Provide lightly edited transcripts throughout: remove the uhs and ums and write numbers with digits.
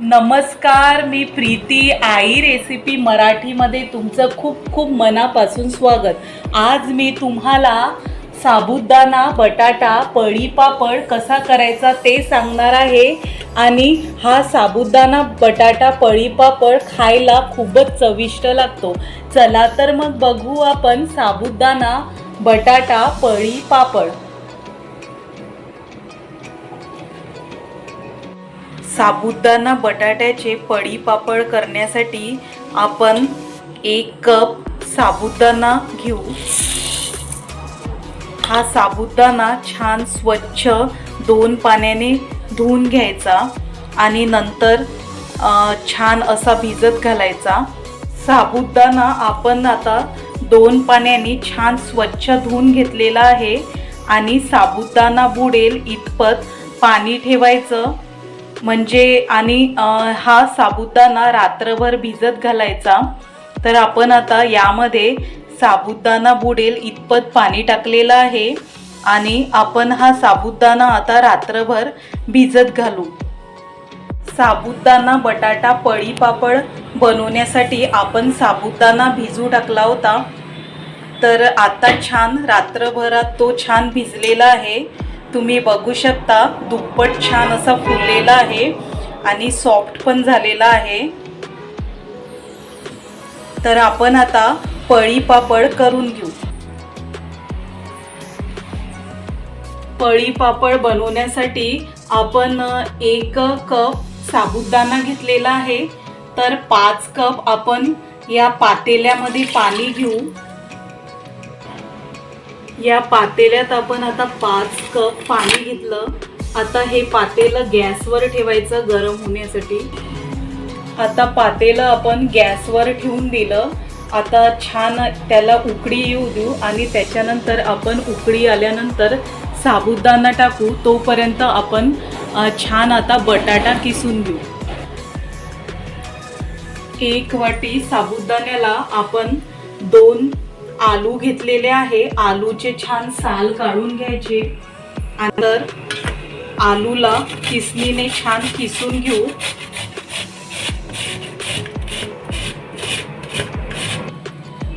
नमस्कार, मी प्रीती. आई रेसिपी मराठीमध्ये तुमचं खूप खूप मनापासून स्वागत. आज मी तुम्हाला साबुदाणा बटाटा पळी पापड कसा करायचा ते सांगणार आहे. आणि हा साबुदाणा बटाटा पळी पापड खायला खूपच चविष्ट लागतो. चला तर मग बघू आपण साबुदाणा बटाटा पळी पापड. साबुदाणा बटाट्याचे पळी पापड करण्यासाठी आपण 1 कप साबुदाणा घेऊ. हा साबुदाणा छान स्वच्छ 2 पाण्याने धुवून घ्यायचा आणि नंतर छान असा भिजत घालायचा. साबुदाणा आपण आता 2 पाण्याने छान स्वच्छ धुवून घेतलेला आहे आणि साबुदाणा बुडेल इतपत पाणी ठेवायचं. म्हणजे आणि हा साबुदाणा रात्रभर भिजत घालायचा. तर आपण आता यामध्ये साबुदाणा बुडेल इतपत पाणी टाकलेलं आहे आणि आपण हा साबुदाणा आता रात्रभर भिजत घालू. साबुदाणा बटाटा पळी पापड बनवण्यासाठी आपण साबुदाणा भिजू टाकला होता. तर आता छान रात्रभरात तो छान भिजलेला आहे. तुम्ही बघू शकता दुप्पट छान असा फुललेला आहे आणि सॉफ्ट पण झालेला आहे. तर आपण आता पळी पापड करून घेऊ. पळी पापड बनवण्यासाठी आपण 1 कप साबुदाणा घेतलेला आहे. तर 5 कप आपण या पातेल्यामध्ये पाणी घेऊ. या पातेल्यात आपण आता 5 कप पाणी घेतलं. आता हे पातेलं गॅसवर ठेवायचं गरम होण्यासाठी. आता पातेलं आपण गॅसवर ठेवून दिलं. आता छान त्याला उकळी येऊ देऊ आणि त्याच्यानंतर आपण उकळी आल्यानंतर साबुदाणा टाकू. तोपर्यंत आपण छान आता बटाटा किसून घेऊ. 1 वाटी साबुदाण्याला आपण 2 आलू घेतलेले आहे. आलूचे छान साल काढून घ्यायचे. नंतर आलूला किसणीने छान किसून घेऊ.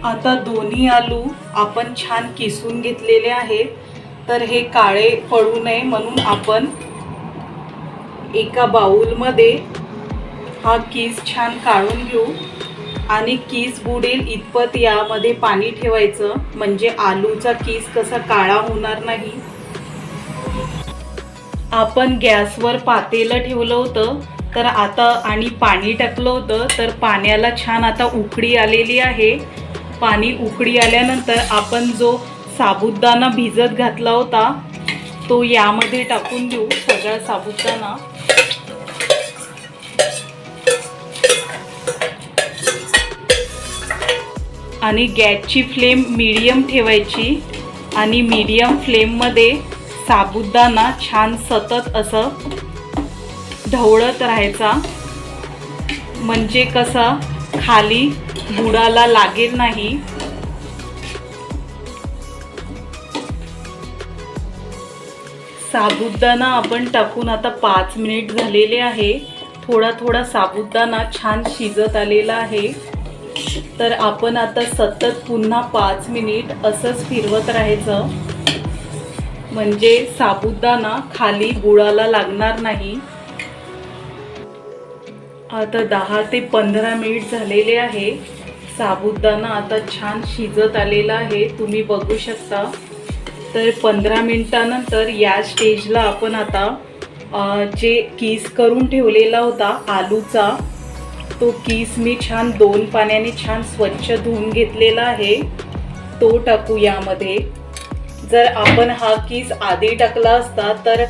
आता दोन्ही आलू आपण छान किसून घेतलेले आहेत. तर हे काळे पडू नये म्हणून आपण एका बाउलमध्ये हा किस छान काढून घेऊ आणि किस बुडेल इतपत यामध्ये पाणी ठेवायचं. म्हणजे आलूचा किस कसा काळा होणार नाही. आपण गॅसवर पातेलं ठेवलं होतं तर आता आणि पाणी टाकलं होतं. तर पाण्याला छान आता उकळी आलेली आहे. पाणी उकळी आल्यानंतर आपण जो साबुदाणा भिजत घातला होता तो यामध्ये टाकून देऊ. सगळा साबुदाणा आणि गॅसची फ्लेम मीडियम ठेवायची आणि मीडियम फ्लेममध्ये साबुदाणा छान सतत असं ढवळत राहायचा. म्हणजे कसा खाली बुडाला लागेल नाही. साबुदाणा आपण टाकून आता 5 मिनिट झालेले आहे. थोडा थोडा साबुदाणा छान शिजत आलेला आहे. तर आपण आता सतत पुन्हा 5 मिनिट असंच फिरवत राहायचं. म्हणजे साबुदाणा खाली बुडाला लागणार नाही. आता 10 ते 15 मिनिट झालेले आहे. साबुदाणा आता छान शिजत आलेला आहे. तुम्ही बघू शकता. तर 15 मिनिटानंतर या स्टेजला आपण आता जे किस करून ठेवलेला होता आलूचा तो किस मी छान 2 पाण्याने छान स्वच्छ धुवून घेतलेला आहे. तो टाकू यामध्ये. जर आपण हा किस आधी टाकला असता तर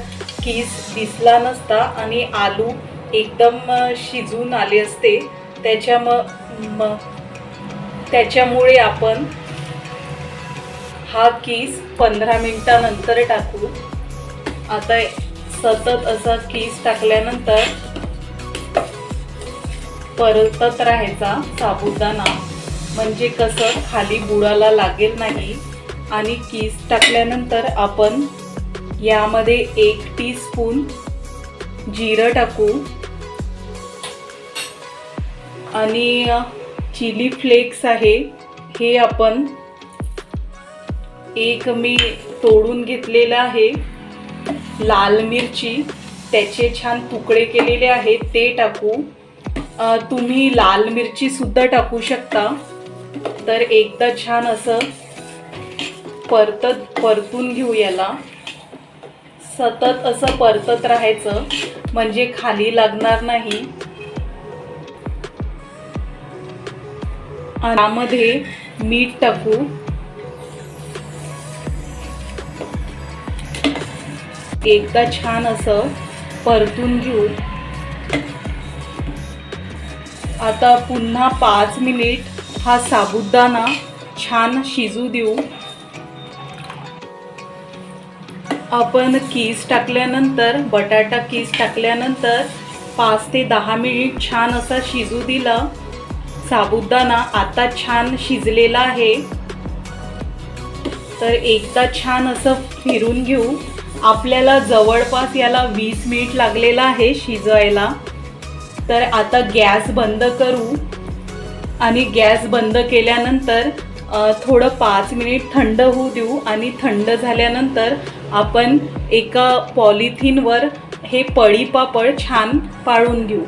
किस दिसला नसता आणि आलू एकदम शिजून आले असते. त्याच्यामुळे आपण हा किस 15 मिनिटानंतर टाकू. आता सतत असा किस टाकल्यानंतर परतत राहायचा साबुदाणा. म्हणजे कसं खाली बुडाला लागेल नाही. आणि किस टाकल्यानंतर आपण यामध्ये 1 टीस्पून जिरं टाकू. आणि चिली फ्लेक्स आहे, हे आपण एक मी तोडून घेतलेला आहे. लाल मिरची त्याचे छान तुकडे केलेले आहेत ते टाकू. तुम्ही लाल मिरची सुद्धा टाकू शकता. तर एकदा छान असं परतून घेऊ. याला सतत असं परतत राहायचं म्हणजे खाली लागणार नाही. यामध्ये मीठ टाकू. एकदा छान असं परतून घेऊ. आता पुन्हा 5 मिनिट हा साबुदाणा छान शिजू देऊ. आपण कीस टाकल्यानंतर, बटाटा कीस टाकल्यानंतर 5 ते 10 मिनिट छान असा शिजू दिला. साबुदाणा आता छान शिजलेला आहे. तर एकदा छान असं फिरून घेऊ. आपल्याला जवळपास याला 20 मिनिट लागलेला आहे शिजवायला. तर आता गॅस बंद करू आणि गॅस बंद केल्यानंतर थोडं 5 मिनिट थंड होऊ देऊ. आणि थंड झाल्यानंतर आपण एका पॉलिथिनवर हे पळी पापड छान पाळून घेऊ.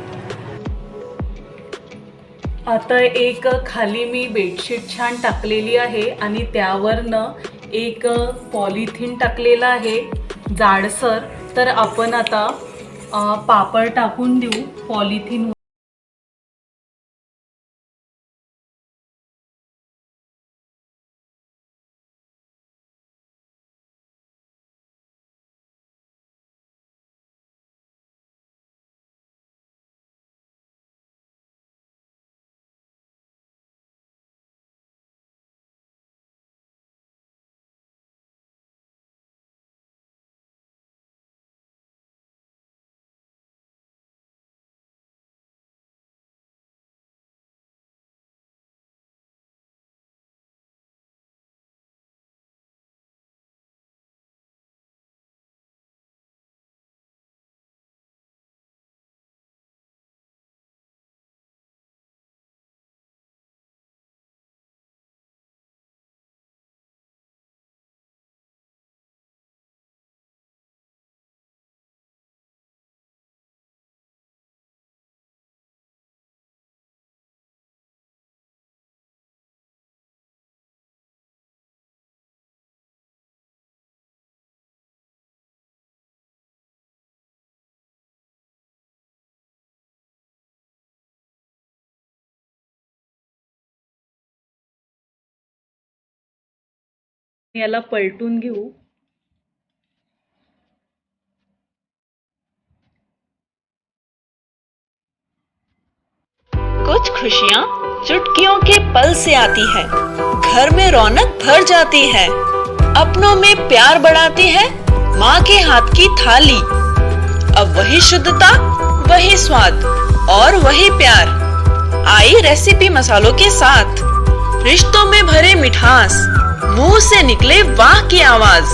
आता एक खाली मी बेडशीट छान टाकलेली आहे आणि त्यावरनं एक पॉलिथिन टाकलेला आहे जाडसर. तर आपण आता पापड टाकून देऊ पॉलिथिन. याला पलटून घेऊ. कुछ खुशियाँ चुटकियों के पल से आती है, घर में रौनक भर जाती है, अपनों में प्यार बढ़ाती है माँ के हाथ की थाली। अब वही शुद्धता, वही स्वाद और वही प्यार आई रेसिपी मसालों के साथ। रिश्तों में भरे मिठास, मुंह से निकले वाह की आवाज।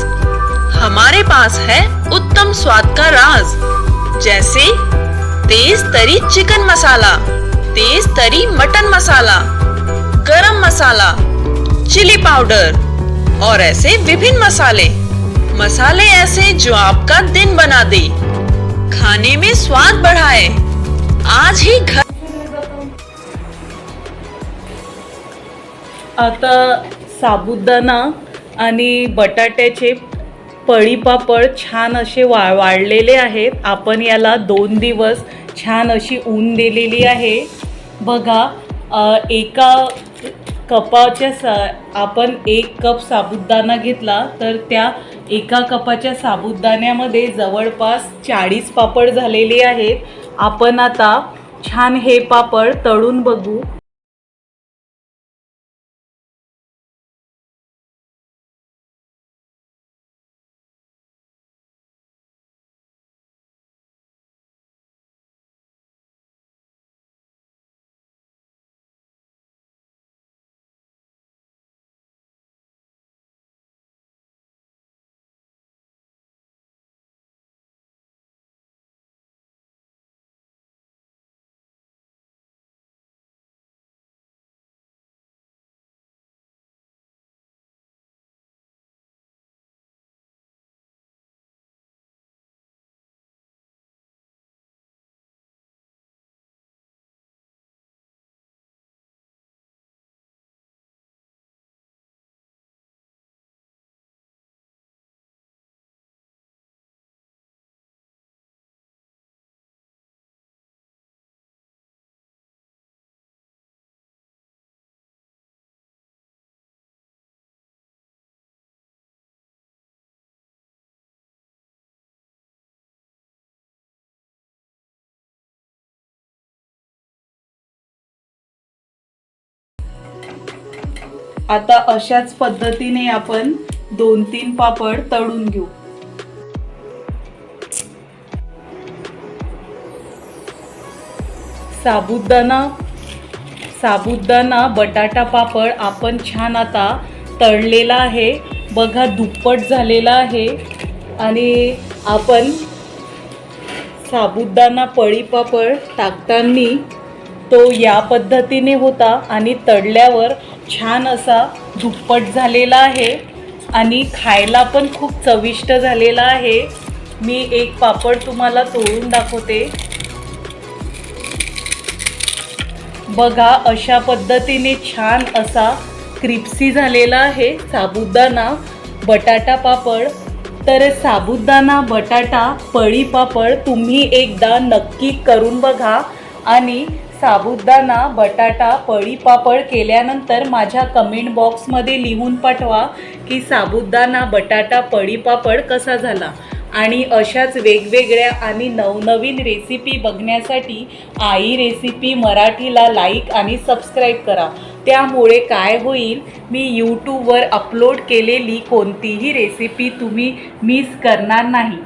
हमारे पास है उत्तम स्वाद का राज, जैसे तेज तरी चिकन मसाला, तेज तरी मटन मसाला, गरम मसाला, चिली पाउडर और ऐसे विभिन्न मसाले ऐसे जो आपका दिन बना दे, खाने में स्वाद बढ़ाए। आज ही घर। आता साबुदाणा आणि बटाट्याचे पळी पापड छान असे वाळलेले आहेत. आपण याला 2 दिवस छान अशी ऊन दिलेली आहे. बघा, एका कपाच्या आपण 1 कप साबुदाणा घेतला तर त्या एका कपाच्या साबुदाण्यामध्ये जवळपास 40 पापड झालेले आहेत. आपण आता छान हे पापड तळून बघू. आता अशाच पद्धतीने आपण 2-3 पापड तळून घेऊ. साबुदाणा बटाटा पापड आपण छान आता तळलेला आहे. बघा दुप्पट झालेला आहे. आणि आपण साबुदाणा पळी पापड टाकताना तो या पद्धतीने होता आणि तळल्यावर छान असा दुप्पट झालेला आहे आणि खायला पण खूप चविष्ट झालेला आहे. मी एक पापड तुम्हाला तोडून दाखवते. बघा अशा पद्धतीने छान असा क्रिस्पी झालेला आहे साबुदाणा बटाटा पापड. तर साबुदाणा बटाटा पळी पापड तुम्ही एकदा नक्की करून बघा आणि साबुदाणा बटाटा पळी पापड केल्यानंतर माझ्या कमेंट बॉक्समध्ये लिहून पाठवा की साबुदाणा बटाटा पळी पापड कसा झाला. आणि अशाच वेगवेगळ्या आणि नवनवीन रेसिपी बघण्यासाठी आई रेसिपी मराठीला लाईक आणि सबस्क्राईब करा. त्यामुळे काय होईल, मी यूट्यूबवर अपलोड केलेली कोणतीही रेसिपी तुम्ही मिस करणार नाही.